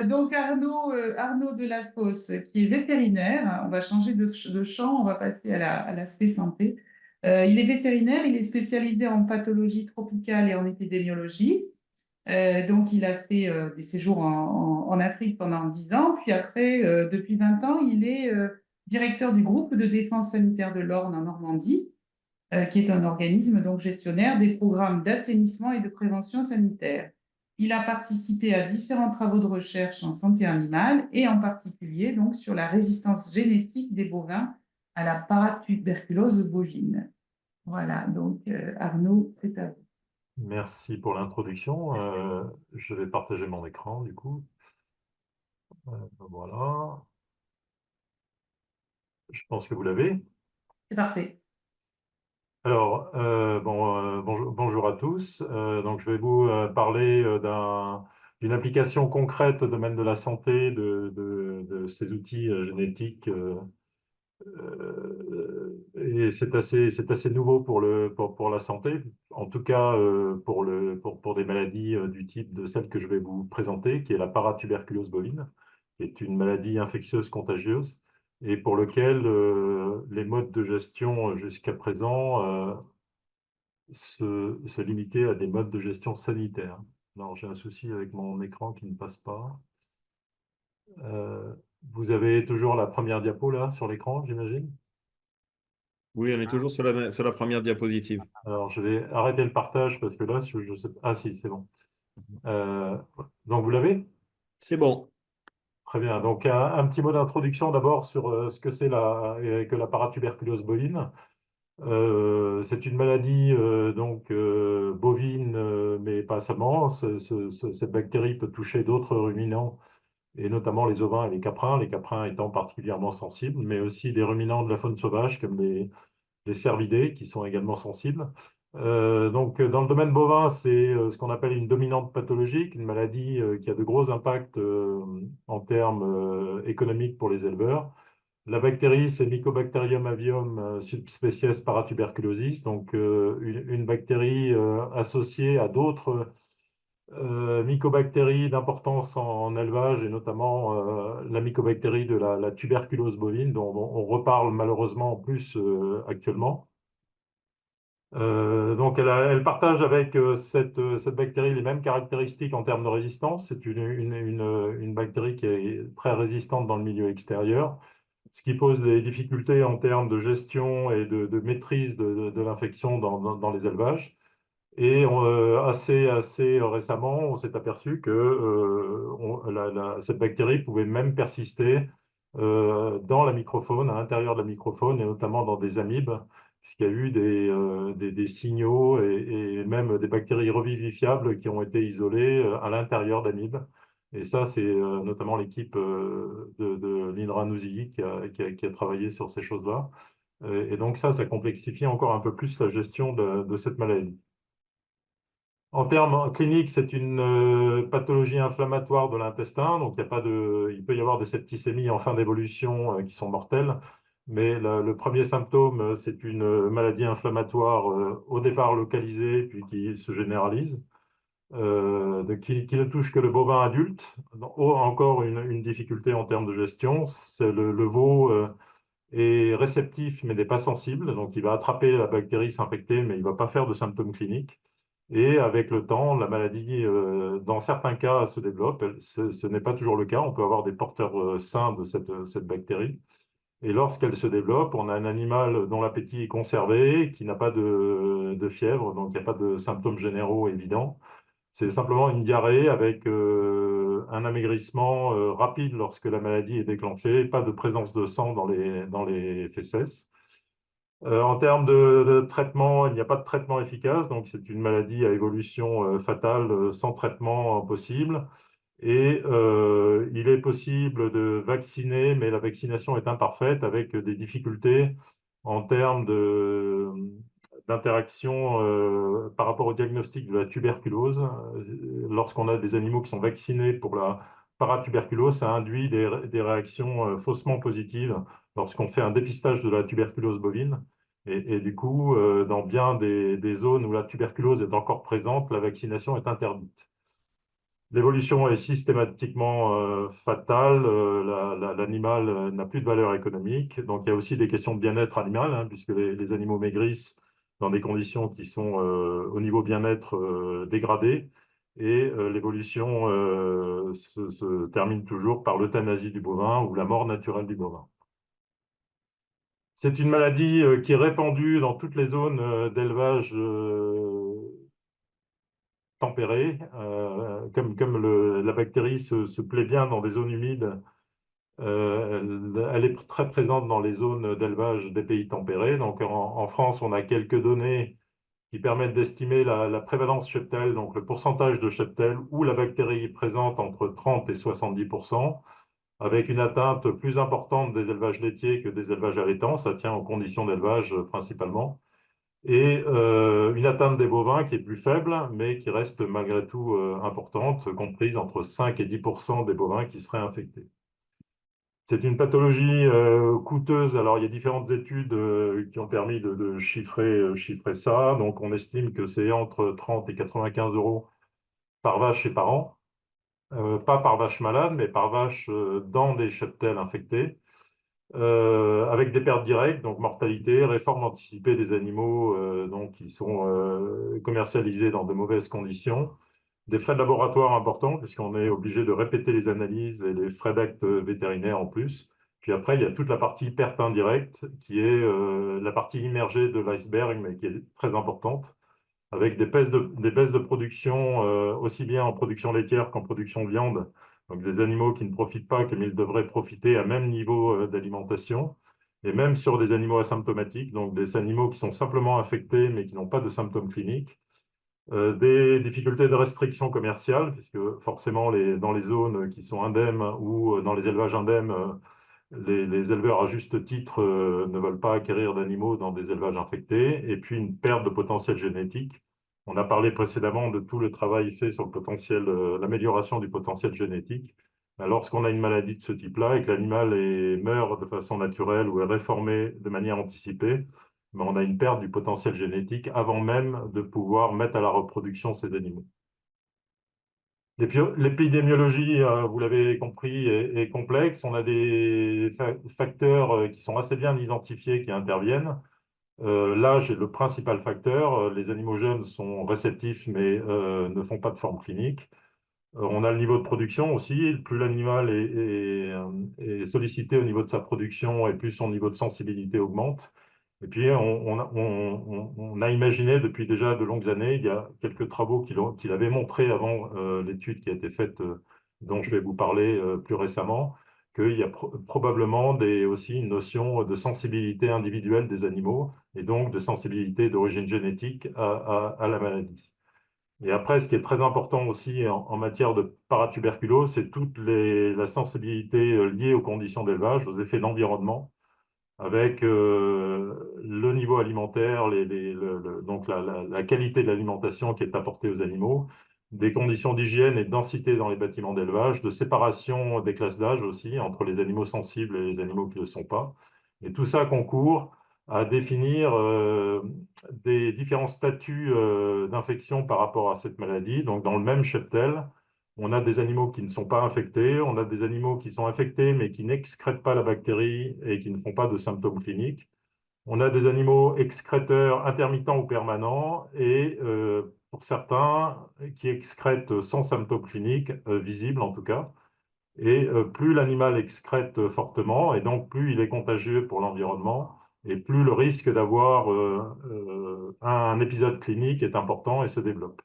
Donc Arnaud Delafosse, qui est vétérinaire, on va changer de champ, on va passer à l'aspect santé. Il est vétérinaire, il est spécialisé en pathologie tropicale et en épidémiologie. Donc il a fait des séjours en Afrique pendant 10 ans, puis après, depuis 20 ans, il est directeur du groupe de défense sanitaire de l'Orne en Normandie, qui est un organisme donc gestionnaire des programmes d'assainissement et de prévention sanitaire. Il a participé à différents travaux de recherche en santé animale et en particulier donc sur la résistance génétique des bovins à la paratuberculose bovine. Voilà, donc Arnaud, c'est à vous. Merci pour l'introduction. Je vais partager mon écran du coup. Voilà. Je pense que vous l'avez. C'est parfait. Alors, bonjour à tous. Donc, je vais vous parler d'une application concrète au domaine de la santé de ces outils génétiques. Et c'est assez nouveau pour la santé, en tout cas pour des maladies du type de celle que je vais vous présenter, qui est la paratuberculose bovine, qui est une maladie infectieuse contagieuse et pour lequel les modes de gestion jusqu'à présent se limiter à des modes de gestion sanitaire. Alors, j'ai un souci avec mon écran qui ne passe pas. Euh, Vous avez toujours la première diapo là sur l'écran, j'imagine? Oui, on est toujours sur la première diapositive. Alors, je vais arrêter le partage parce que là, je sais... Ah si, c'est bon. Euh, donc, vous l'avez? C'est bon. Très bien. Donc, un petit mot d'introduction d'abord sur ce que c'est que la paratuberculose bovine. C'est une maladie bovine, mais pas seulement. Cette bactérie peut toucher d'autres ruminants, et notamment les ovins et les caprins étant particulièrement sensibles, mais aussi des ruminants de la faune sauvage comme les cervidés qui sont également sensibles. Dans le domaine bovin, c'est ce qu'on appelle une dominante pathologique, une maladie qui a de gros impacts en termes économiques pour les éleveurs. La bactérie, c'est Mycobacterium avium subspecies paratuberculosis, donc une bactérie associée à d'autres mycobactéries d'importance en élevage, et notamment la mycobactérie de la tuberculose bovine, dont on reparle malheureusement en plus actuellement. Elle partage avec cette bactérie les mêmes caractéristiques en termes de résistance. C'est une bactérie qui est très résistante dans le milieu extérieur, ce qui pose des difficultés en termes de gestion et de maîtrise de l'infection dans les élevages. Et assez récemment, on s'est aperçu que cette bactérie pouvait même persister dans la microfaune, à l'intérieur de la microfaune, et notamment dans des amibes, puisqu'il y a eu des signaux et même des bactéries revivifiables qui ont été isolées à l'intérieur d'amibes. Et ça, c'est notamment l'équipe de l'INRA Nousily qui a travaillé sur ces choses-là. Et donc ça complexifie encore un peu plus la gestion de cette maladie. En termes cliniques, c'est une pathologie inflammatoire de l'intestin, donc il peut y avoir des septicémies en fin d'évolution qui sont mortelles, mais le premier symptôme, c'est une maladie inflammatoire au départ localisée, puis qui se généralise, qui ne touche que le bovin adulte. Encore une difficulté en termes de gestion, c'est le veau est réceptif mais n'est pas sensible, donc il va attraper la bactérie, s'infecter, mais il ne va pas faire de symptômes cliniques. Et avec le temps, la maladie, dans certains cas, se développe. Ce n'est pas toujours le cas. On peut avoir des porteurs sains de cette bactérie. Et lorsqu'elle se développe, on a un animal dont l'appétit est conservé, qui n'a pas de fièvre, donc il n'y a pas de symptômes généraux évidents. C'est simplement une diarrhée avec un amaigrissement rapide lorsque la maladie est déclenchée, pas de présence de sang dans les fesses. En termes de traitement, il n'y a pas de traitement efficace, donc c'est une maladie à évolution fatale sans traitement possible. Et il est possible de vacciner, mais la vaccination est imparfaite avec des difficultés en termes d'interaction par rapport au diagnostic de la tuberculose. Lorsqu'on a des animaux qui sont vaccinés pour la paratuberculose, ça induit des réactions faussement positives lorsqu'on fait un dépistage de la tuberculose bovine. Et du coup, dans bien des zones où la tuberculose est encore présente, la vaccination est interdite. L'évolution est systématiquement fatale, l'animal n'a plus de valeur économique, donc il y a aussi des questions de bien-être animal, hein, puisque les animaux maigrissent dans des conditions qui sont au niveau bien-être dégradées, et l'évolution se termine toujours par l'euthanasie du bovin ou la mort naturelle du bovin. C'est une maladie qui est répandue dans toutes les zones d'élevage tempérées. Comme la bactérie se plaît bien dans des zones humides, elle est très présente dans les zones d'élevage des pays tempérés. Donc en France, on a quelques données qui permettent d'estimer la prévalence cheptel, donc le pourcentage de cheptel où la bactérie est présente entre 30 et 70%, avec une atteinte plus importante des élevages laitiers que des élevages allaitants. Ça tient aux conditions d'élevage principalement. Et une atteinte des bovins qui est plus faible, mais qui reste malgré tout importante, comprise entre 5 et 10% des bovins qui seraient infectés. C'est une pathologie coûteuse. Alors, il y a différentes études qui ont permis de chiffrer ça. Donc, on estime que c'est entre 30 et 95 euros par vache et par an. Pas par vache malade, mais par vache dans des cheptels infectés. Avec des pertes directes, donc mortalité, réforme anticipée des animaux donc, qui sont commercialisés dans de mauvaises conditions, des frais de laboratoire importants, puisqu'on est obligé de répéter les analyses et les frais d'actes vétérinaires en plus. Puis après, il y a toute la partie perte indirecte, qui est la partie immergée de l'iceberg, mais qui est très importante, avec des baisses de production, aussi bien en production laitière qu'en production de viande. Donc des animaux qui ne profitent pas comme ils devraient profiter à même niveau d'alimentation, et même sur des animaux asymptomatiques, donc des animaux qui sont simplement infectés mais qui n'ont pas de symptômes cliniques. Des difficultés de restriction commerciale, puisque forcément dans les zones qui sont indemnes ou dans les élevages indemnes, les éleveurs, à juste titre, ne veulent pas acquérir d'animaux dans des élevages infectés, et puis une perte de potentiel génétique. On a parlé précédemment de tout le travail fait sur le potentiel, l'amélioration du potentiel génétique. Lorsqu'on a une maladie de ce type-là et que l'animal meurt de façon naturelle ou est réformé de manière anticipée, mais on a une perte du potentiel génétique avant même de pouvoir mettre à la reproduction ces animaux. L'épidémiologie, vous l'avez compris, est complexe. On a des facteurs qui sont assez bien identifiés qui interviennent. L'âge est le principal facteur. Les animaux jeunes sont réceptifs mais ne font pas de forme clinique. On a le niveau de production aussi. Plus l'animal est sollicité au niveau de sa production et plus son niveau de sensibilité augmente. Et puis, on a imaginé depuis déjà de longues années, il y a quelques travaux qui l'avaient montré avant l'étude qui a été faite, dont je vais vous parler plus récemment, qu'il y a probablement aussi une notion de sensibilité individuelle des animaux et donc de sensibilité d'origine génétique à la maladie. Et après, ce qui est très important aussi en matière de paratuberculose, c'est toute la sensibilité liée aux conditions d'élevage, aux effets d'environnement, avec le niveau alimentaire, donc la qualité de l'alimentation qui est apportée aux animaux, des conditions d'hygiène et de densité dans les bâtiments d'élevage, de séparation des classes d'âge aussi, entre les animaux sensibles et les animaux qui ne le sont pas. Et tout ça concourt à définir des différents statuts d'infection par rapport à cette maladie. Donc dans le même cheptel, on a des animaux qui ne sont pas infectés, on a des animaux qui sont infectés mais qui n'excrètent pas la bactérie et qui ne font pas de symptômes cliniques. On a des animaux excréteurs intermittents ou permanents et pour certains qui excrètent sans symptômes cliniques, visibles en tout cas. Et plus l'animal excrète fortement et donc plus il est contagieux pour l'environnement et plus le risque d'avoir un épisode clinique est important et se développe.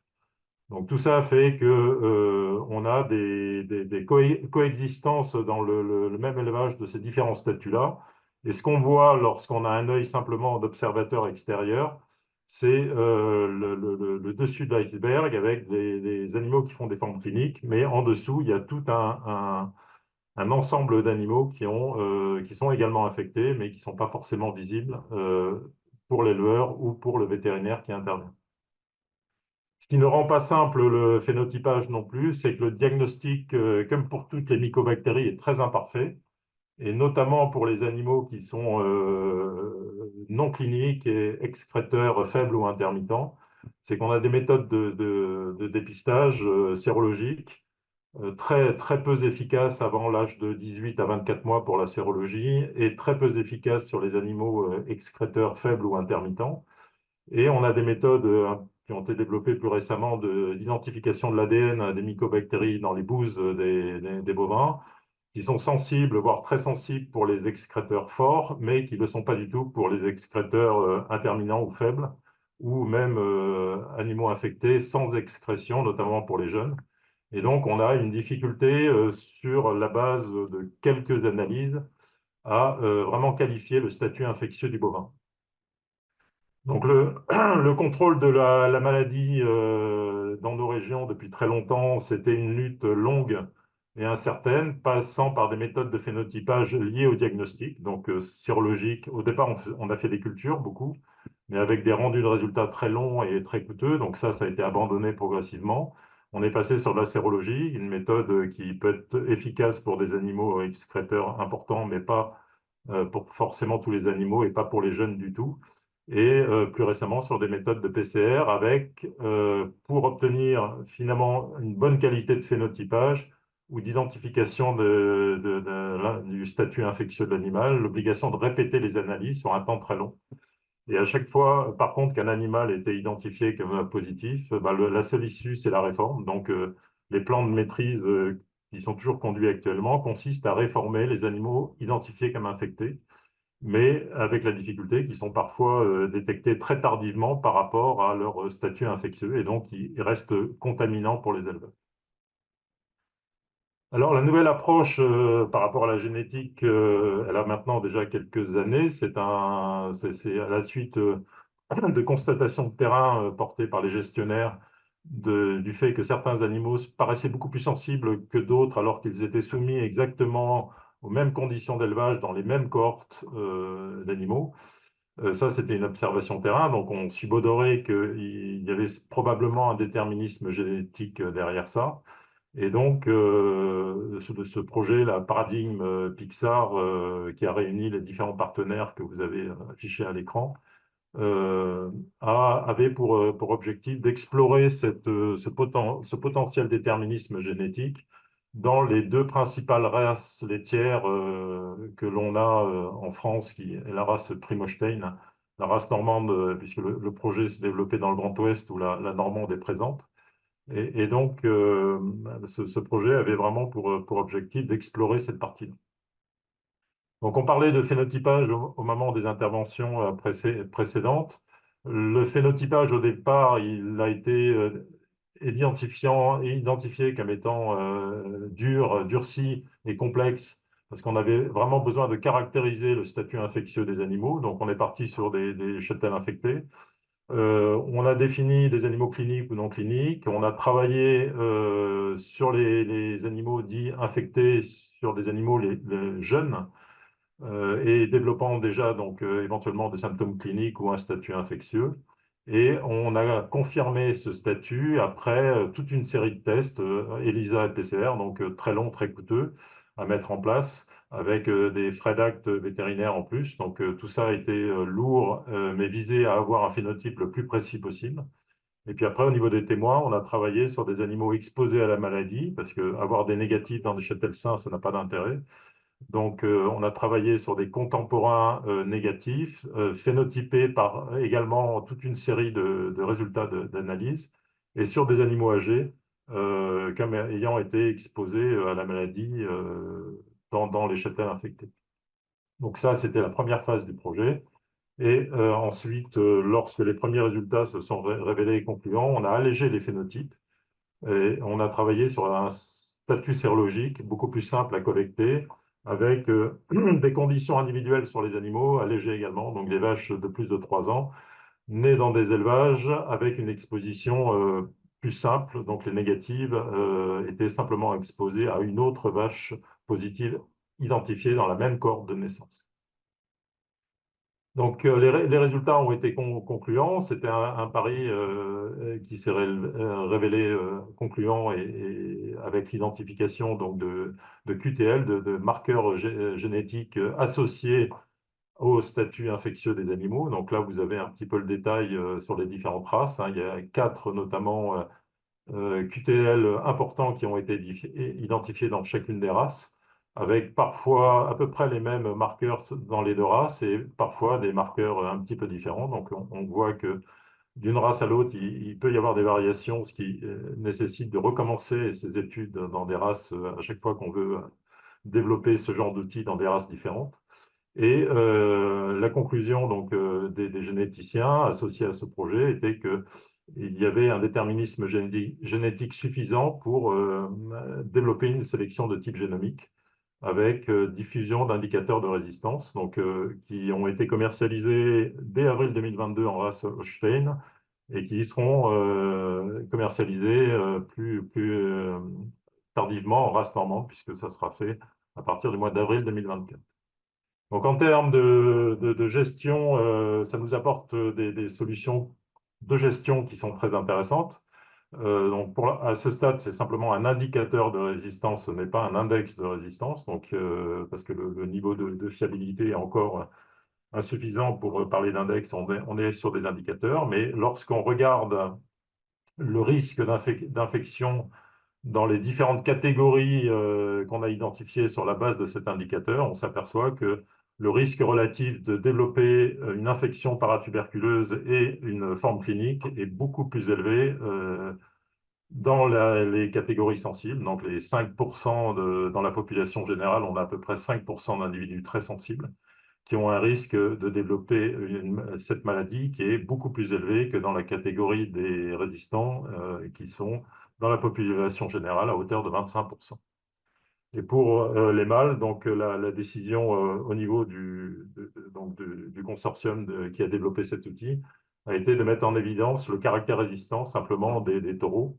Donc tout ça fait que on a des coexistences dans le même élevage de ces différents statuts-là. Et ce qu'on voit lorsqu'on a un œil simplement d'observateur extérieur, c'est le dessus de l'iceberg avec des animaux qui font des formes cliniques, mais en dessous, il y a tout un ensemble d'animaux qui sont également infectés, mais qui ne sont pas forcément visibles pour l'éleveur ou pour le vétérinaire qui intervient. Ce qui ne rend pas simple le phénotypage non plus, c'est que le diagnostic, comme pour toutes les mycobactéries, est très imparfait, et notamment pour les animaux qui sont non cliniques et excréteurs faibles ou intermittents. C'est qu'on a des méthodes de dépistage sérologique très peu efficace avant l'âge de 18 à 24 mois pour la sérologie et très peu efficace sur les animaux excréteurs faibles ou intermittents. Et on a des méthodes qui ont été développées plus récemment d'identification de l'ADN des mycobactéries dans les bouses des bovins, qui sont sensibles, voire très sensibles pour les excréteurs forts, mais qui ne le sont pas du tout pour les excréteurs intermittents ou faibles, ou même animaux infectés sans excrétion, notamment pour les jeunes. Et donc, on a une difficulté sur la base de quelques analyses à vraiment qualifier le statut infectieux du bovin. Donc, le contrôle de la maladie dans nos régions depuis très longtemps, c'était une lutte longue et incertaine, passant par des méthodes de phénotypage liées au diagnostic, donc sérologique. Au départ, on a fait des cultures, beaucoup, mais avec des rendus de résultats très longs et très coûteux. Donc ça a été abandonné progressivement. On est passé sur la sérologie, une méthode qui peut être efficace pour des animaux excréteurs importants, mais pas pour forcément tous les animaux et pas pour les jeunes du tout. Et plus récemment sur des méthodes de PCR avec, pour obtenir finalement une bonne qualité de phénotypage ou d'identification du statut infectieux de l'animal, l'obligation de répéter les analyses sur un temps très long. Et à chaque fois, par contre, qu'un animal était identifié comme positif, la seule issue, c'est la réforme. Donc, les plans de maîtrise qui sont toujours conduits actuellement consistent à réformer les animaux identifiés comme infectés, mais avec la difficulté qu'ils sont parfois détectés très tardivement par rapport à leur statut infectieux, et donc ils restent contaminants pour les éleveurs. Alors, la nouvelle approche par rapport à la génétique, elle a maintenant déjà quelques années. C'est à la suite de constatations de terrain portées par les gestionnaires du fait que certains animaux paraissaient beaucoup plus sensibles que d'autres alors qu'ils étaient soumis exactement aux mêmes conditions d'élevage dans les mêmes cohortes d'animaux. Ça, c'était une observation terrain, donc on subodorait qu'il y avait probablement un déterminisme génétique derrière ça. Et donc, ce projet, la paradigme Pixar, qui a réuni les différents partenaires que vous avez affichés à l'écran, avait pour objectif d'explorer ce potentiel déterminisme génétique dans les deux principales races laitières que l'on a en France, qui est la race Primostein, la race normande, puisque le projet s'est développé dans le Grand Ouest où la normande est présente. Et donc, ce projet avait vraiment pour objectif d'explorer cette partie-là. Donc, on parlait de phénotypage au moment des interventions précédentes. Le phénotypage, au départ, il a été identifié comme étant durci et complexe, parce qu'on avait vraiment besoin de caractériser le statut infectieux des animaux. Donc, on est parti sur des cheptels infectés. On a défini des animaux cliniques ou non cliniques. On a travaillé sur les animaux dits infectés, sur des animaux les jeunes, et développant déjà donc éventuellement des symptômes cliniques ou un statut infectieux. Et on a confirmé ce statut après toute une série de tests, ELISA et PCR, donc très long, très coûteux à mettre en place, avec des frais d'actes vétérinaires en plus. Donc tout ça a été lourd, mais visé à avoir un phénotype le plus précis possible. Et puis après, au niveau des témoins, on a travaillé sur des animaux exposés à la maladie, parce qu'avoir des négatifs dans des cheptels sains, ça n'a pas d'intérêt. Donc, on a travaillé sur des contemporains négatifs, phénotypés par également toute une série de résultats d'analyse, et sur des animaux âgés, comme ayant été exposés à la maladie dans les cheptels infectés. Donc ça, c'était la première phase du projet. Et ensuite, lorsque les premiers résultats se sont révélés concluants, on a allégé les phénotypes et on a travaillé sur un statut sérologique beaucoup plus simple à collecter, avec des conditions individuelles sur les animaux, allégées également, donc des vaches de plus de 3 ans, nées dans des élevages avec une exposition plus simple, donc les négatives étaient simplement exposées à une autre vache positive identifiée dans la même cohorte de naissance. Donc, les résultats ont été concluants. C'était un pari qui s'est révélé concluant et avec l'identification donc de QTL, de marqueurs génétiques associés au statut infectieux des animaux. Donc là, vous avez un petit peu le détail sur les différentes races, hein. Il y a 4 notamment QTL importants qui ont été identifiés dans chacune des races, avec parfois à peu près les mêmes marqueurs dans les deux races et parfois des marqueurs un petit peu différents. Donc on voit que d'une race à l'autre, il peut y avoir des variations, ce qui nécessite de recommencer ces études dans des races à chaque fois qu'on veut développer ce genre d'outils dans des races différentes. Et la conclusion donc, des généticiens associés à ce projet était qu'il y avait un déterminisme génétique suffisant pour développer une sélection de type génomique avec diffusion d'indicateurs de résistance, donc, qui ont été commercialisés dès avril 2022 en race Holstein et qui seront commercialisés plus tardivement en race normande, puisque ça sera fait à partir du mois d'avril 2024. Donc en termes de gestion, ça nous apporte des solutions de gestion qui sont très intéressantes. Donc à ce stade, c'est simplement un indicateur de résistance, ce n'est pas un index de résistance, donc, parce que le niveau de fiabilité est encore insuffisant pour parler d'index, on est sur des indicateurs, mais lorsqu'on regarde le risque d'infection dans les différentes catégories qu'on a identifiées sur la base de cet indicateur, on s'aperçoit que le risque relatif de développer une infection paratuberculeuse et une forme clinique est beaucoup plus élevé dans les catégories sensibles. Donc les 5% dans la population générale, on a à peu près 5% d'individus très sensibles qui ont un risque de développer cette maladie qui est beaucoup plus élevé que dans la catégorie des résistants qui sont dans la population générale à hauteur de 25%. Et pour les mâles, donc la décision au niveau du consortium qui a développé cet outil a été de mettre en évidence le caractère résistant simplement des taureaux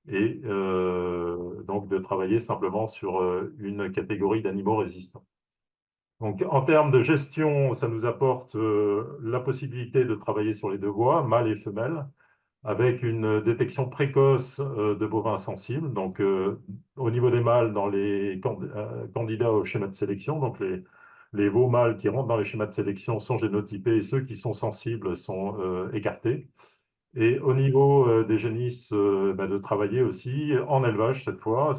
et donc de travailler simplement sur une catégorie d'animaux résistants. Donc, en termes de gestion, ça nous apporte la possibilité de travailler sur les deux voies, mâles et femelles, avec une détection précoce de bovins sensibles. Donc, au niveau des mâles, dans les candidats au schéma de sélection, donc les veaux mâles qui rentrent dans les schémas de sélection sont génotypés et ceux qui sont sensibles sont écartés. Et au niveau des génisses, de travailler aussi en élevage cette fois,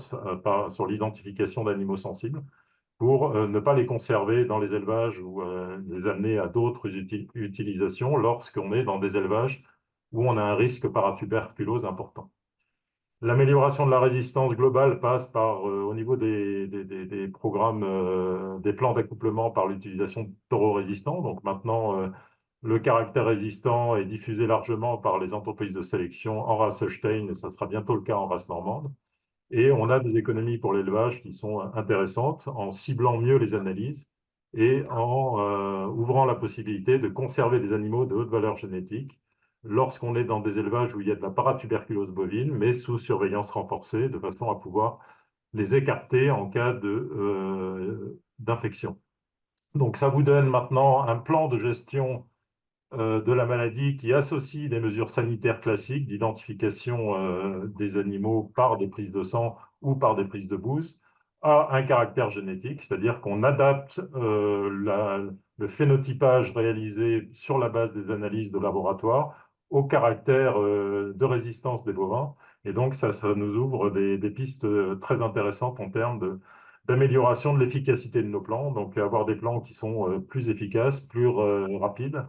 sur l'identification d'animaux sensibles, pour ne pas les conserver dans les élevages ou les amener à d'autres utilisations lorsqu'on est dans des élevages où on a un risque paratuberculose important. L'amélioration de la résistance globale passe par, au niveau des programmes, des plans d'accouplement par l'utilisation de taureaux résistants. Donc maintenant, le caractère résistant est diffusé largement par les entreprises de sélection en race Holstein, et ça sera bientôt le cas en race normande. Et on a des économies pour l'élevage qui sont intéressantes en ciblant mieux les analyses et en ouvrant la possibilité de conserver des animaux de haute valeur génétique lorsqu'on est dans des élevages où il y a de la paratuberculose bovine, mais sous surveillance renforcée, de façon à pouvoir les écarter en cas d'infection. Donc ça vous donne maintenant un plan de gestion de la maladie qui associe des mesures sanitaires classiques d'identification des animaux par des prises de sang ou par des prises de bouse à un caractère génétique, c'est-à-dire qu'on adapte le phénotypage réalisé sur la base des analyses de laboratoire au caractère de résistance des bovins. Et donc ça nous ouvre des pistes très intéressantes en termes d'amélioration de l'efficacité de nos plans, donc avoir des plans qui sont plus efficaces, plus rapides,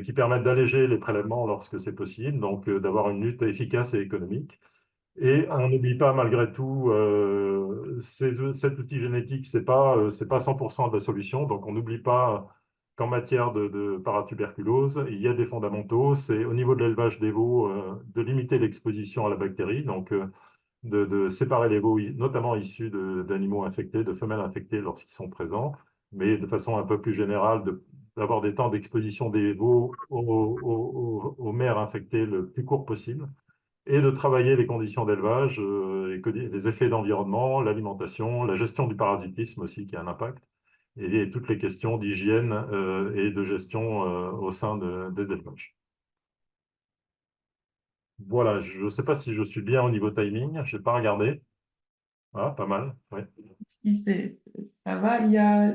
qui permettent d'alléger les prélèvements lorsque c'est possible, donc d'avoir une lutte efficace et économique. Et on n'oublie pas malgré tout, cet outil génétique, c'est pas 100% de la solution, donc on n'oublie pas qu'en matière de paratuberculose, il y a des fondamentaux, c'est au niveau de l'élevage des veaux, de limiter l'exposition à la bactérie, donc de séparer les veaux, notamment issus d'animaux infectés, de femelles infectées lorsqu'ils sont présents, mais de façon un peu plus générale, d'avoir des temps d'exposition des veaux aux mères infectées le plus court possible, et de travailler les conditions d'élevage, les effets d'environnement, l'alimentation, la gestion du parasitisme aussi qui a un impact, et toutes les questions d'hygiène et de gestion au sein des élevages. Voilà, je ne sais pas si je suis bien au niveau timing, je n'ai pas regardé. Ah, pas mal, oui. Si ça va, il y a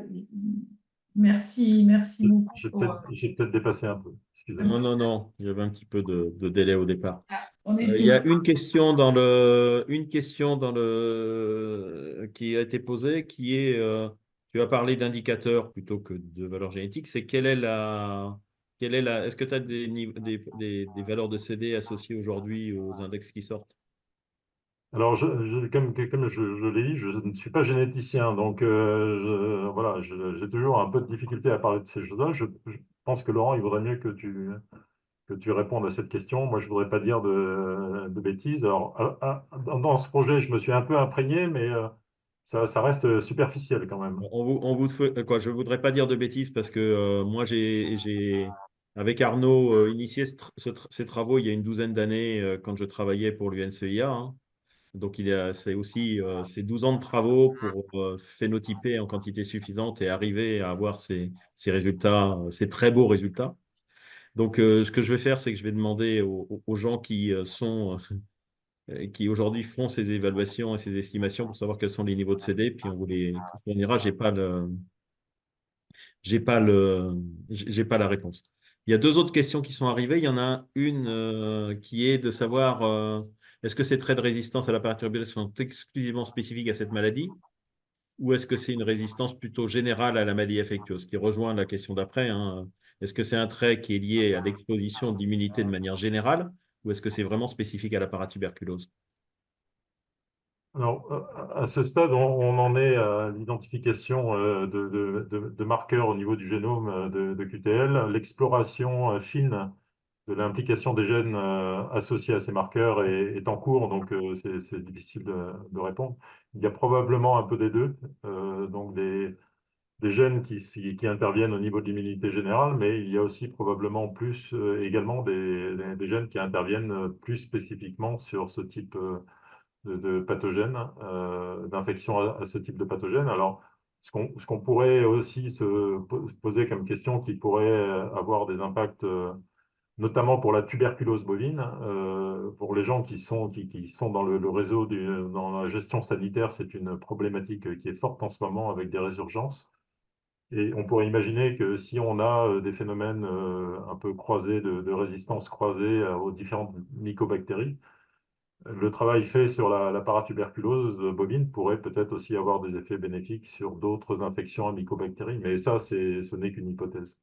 Merci beaucoup J'ai pour. peut-être dépassé un peu. Excusez-moi. Non, non, non, il y avait un petit peu de délai au départ. On est Il y a tout. qui a été posée, qui est, tu as parlé d'indicateurs plutôt que de valeurs génétiques, c'est est-ce que tu as des valeurs de CD associées aujourd'hui aux index qui sortent? Alors, comme je l'ai dit, je ne suis pas généticien, donc voilà, j'ai toujours un peu de difficulté à parler de ces choses-là. Je pense que Laurent, il vaudrait mieux que tu répondes à cette question. Moi, je ne voudrais pas dire de bêtises. Alors, dans ce projet, je me suis un peu imprégné, mais ça reste superficiel quand même. Quoi, je ne voudrais pas dire de bêtises parce que moi, avec Arnaud, initié ces travaux il y a une douzaine d'années quand je travaillais pour l'UNCIA, hein. Donc, c'est aussi ces 12 ans de travaux pour phénotyper en quantité suffisante et arriver à avoir ces résultats, ces très beaux résultats. Donc, ce que je vais faire, c'est que je vais demander aux gens qui aujourd'hui font ces évaluations et ces estimations pour savoir quels sont les niveaux de CD, puis on vous les fournira. J'ai pas la réponse. Il y a deux autres questions qui sont arrivées. Il y en a une qui est de savoir est-ce que ces traits de résistance à la perturbation sont exclusivement spécifiques à cette maladie ou est-ce que c'est une résistance plutôt générale à la maladie infectieuse, qui rejoint la question d'après, hein. Est-ce que c'est un trait qui est lié à l'exposition de l'immunité de manière générale ou est-ce que c'est vraiment spécifique à la paratuberculose? Alors, à ce stade, on en est à l'identification de marqueurs au niveau du génome de QTL, l'exploration fine de l'implication des gènes associés à ces marqueurs est en cours, donc c'est difficile de répondre. Il y a probablement un peu des deux, donc des gènes qui interviennent au niveau de l'immunité générale, mais il y a aussi probablement plus également des gènes qui interviennent plus spécifiquement sur ce type de pathogènes, d'infection à ce type de pathogène. Alors, ce qu'on pourrait aussi se poser comme question qui pourrait avoir des impacts notamment pour la tuberculose bovine, pour les gens qui sont dans le réseau, dans la gestion sanitaire, c'est une problématique qui est forte en ce moment avec des résurgences. Et on pourrait imaginer que si on a des phénomènes un peu croisés, de résistance croisée aux différentes mycobactéries, le travail fait sur la paratuberculose bovine pourrait peut-être aussi avoir des effets bénéfiques sur d'autres infections à mycobactéries, mais ça, ce n'est qu'une hypothèse.